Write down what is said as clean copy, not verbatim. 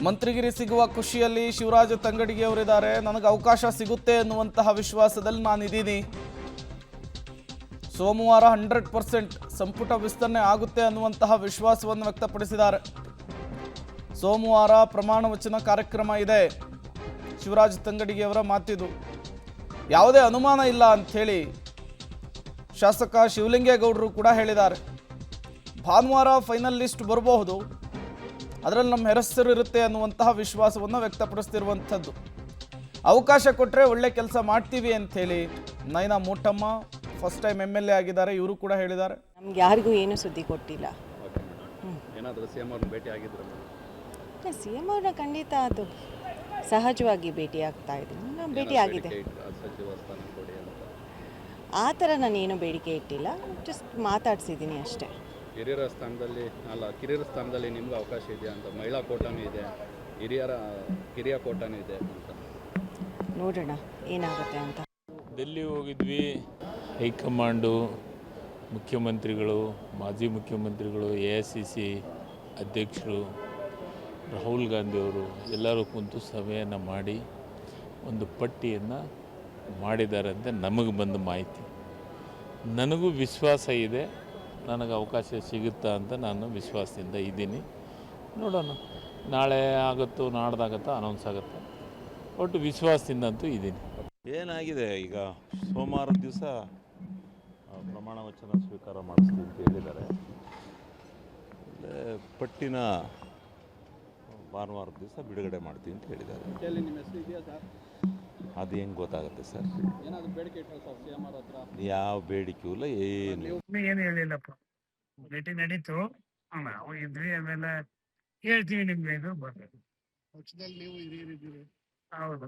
ಮಂತ್ರಿಗಿರಿ ಸಿಗುವ ಖುಷಿಯಲ್ಲಿ ಶಿವರಾಜ ತಂಗಡಗಿ ಅವರಿದ್ದಾರೆ. ನನಗೆ ಅವಕಾಶ ಸಿಗುತ್ತೆ ಎನ್ನುವಂತಹ ವಿಶ್ವಾಸದಲ್ಲಿ ನಾನಿದ್ದೀನಿ. ಸೋಮವಾರ 100% ಸಂಪುಟ ವಿಸ್ತರಣೆ ಆಗುತ್ತೆ ಅನ್ನುವಂತಹ ವಿಶ್ವಾಸವನ್ನು ವ್ಯಕ್ತಪಡಿಸಿದ್ದಾರೆ. ಸೋಮವಾರ ಪ್ರಮಾಣ ವಚನ ಕಾರ್ಯಕ್ರಮ ಇದೆ. ಶಿವರಾಜ ತಂಗಡಗಿ ಅವರ ಮಾತಿದು. ಯಾವುದೇ ಅನುಮಾನ ಇಲ್ಲ ಅಂಥೇಳಿ ಶಾಸಕ ಶಿವಲಿಂಗೇಗೌಡರು ಕೂಡ ಹೇಳಿದ್ದಾರೆ. ಭಾನುವಾರ ಫೈನಲ್ ಲಿಸ್ಟ್ ಬರಬಹುದು, ಅದರಲ್ಲಿ ನಮ್ಮ ಹೆಸರು ಇರುತ್ತೆ ಅನ್ನುವಂತಹ ವಿಶ್ವಾಸವನ್ನು ವ್ಯಕ್ತಪಡಿಸ್ತಿರುವಂಥದ್ದು. ಅವಕಾಶ ಕೊಟ್ಟರೆ ಒಳ್ಳೆ ಕೆಲಸ ಮಾಡ್ತೀವಿ ಅಂಥೇಳಿ Nayana Motamma first time MLA ಆಗಿದ್ದಾರೆ, ಇವರು ಕೂಡ ಹೇಳಿದ್ದಾರೆ. ನಮ್ಗೆ ಯಾರಿಗೂ ಏನು ಸುದ್ದಿ ಕೊಟ್ಟಿಲ್ಲ. ಏನಾದರೂ CM ಅವ್ರನ್ನ ಭೇಟಿ ಆಗಿದ್ರು? CM ಅವ್ರನ್ನ ಖಂಡಿತ ಅದು ಸಹಜವಾಗಿ ಭೇಟಿ ಆಗ್ತಾ ಇದ್ದೀನಿ. ನಾನು ಭೇಟಿ ಆಗಿದೆ. ಆ ಥರ ನಾನೇನು ಬೇಡಿಕೆ ಇಟ್ಟಿಲ್ಲ, ಜಸ್ಟ್ ಮಾತಾಡ್ಸಿದ್ದೀನಿ ಅಷ್ಟೇ. ಕಿರಿಯರ ಸ್ಥಾನದಲ್ಲಿ ನಿಮ್ಗೆ ಅವಕಾಶ ಇದೆಯಾ ಅಂತ? ಮಹಿಳಾ ಕೋಟಾನೂ ಇದೆ, ಕಿರಿಯ ಕೋಟಾನೂ ಇದೆ ಅಂತ. ನೋಡೋಣ ಏನಾಗುತ್ತೆ ಅಂತ. ಡೆಲ್ಲಿ ಹೋಗಿದ್ವಿ. ಹೈಕಮಾಂಡು, ಮುಖ್ಯಮಂತ್ರಿಗಳು, ಮಾಜಿ ಮುಖ್ಯಮಂತ್ರಿಗಳು, AICC ಅಧ್ಯಕ್ಷರು, ರಾಹುಲ್ ಗಾಂಧಿಯವರು ಎಲ್ಲರೂ ಕುಂತು ಸಭೆಯನ್ನು ಮಾಡಿ ಒಂದು ಪಟ್ಟಿಯನ್ನು ಮಾಡಿದ್ದಾರೆ ಅಂತ ನಮಗೆ ಬಂದ ಮಾಹಿತಿ. ನನಗೂ ವಿಶ್ವಾಸ ಇದೆ, ನನಗೆ ಅವಕಾಶ ಸಿಗುತ್ತಾ ಅಂತ ನಾನು ವಿಶ್ವಾಸದಿಂದ ಇದ್ದೀನಿ. ನೋಡೋಣ, ನಾಳೆ ಆಗುತ್ತೋ ನಾಡ್ದಾಗುತ್ತೋ ಅನೌನ್ಸ್ ಆಗುತ್ತೆ. ಒಟ್ಟು ವಿಶ್ವಾಸದಿಂದಂತೂ ಇದ್ದೀನಿ. ಏನಾಗಿದೆ, ಈಗ ಸೋಮವಾರದ ದಿವಸ ಪ್ರಮಾಣ ವಚನ ಸ್ವೀಕಾರ ಮಾಡಿಸ್ತೀವಿ ಅಂತ ಹೇಳಿದ್ದಾರೆ. ಪಟ್ಟಿನ ಭಾನುವಾರದ ದಿವಸ ಬಿಡುಗಡೆ ಮಾಡ್ತೀವಿ ಅಂತ ಹೇಳಿದ್ದಾರೆ. ಅದು ಹೆಂಗೆ ಗೊತ್ತಾಗುತ್ತೆ ಸರ್? ಯಾವ ಬೇಡಿಕೆಯೂ ಇಲ್ಲ, ಏನು ಹೇಳಿಲ್ಲಪ್ಪ. ಭೇಟಿ ನಡೀತು, ನಾವು ಇದ್ವಿ, ಆಮೇಲೆ ಹೇಳ್ತೀವಿ ನಿಮ್ಗೆ ಇದು ಬರ್ತದೆ. ಹೌದು.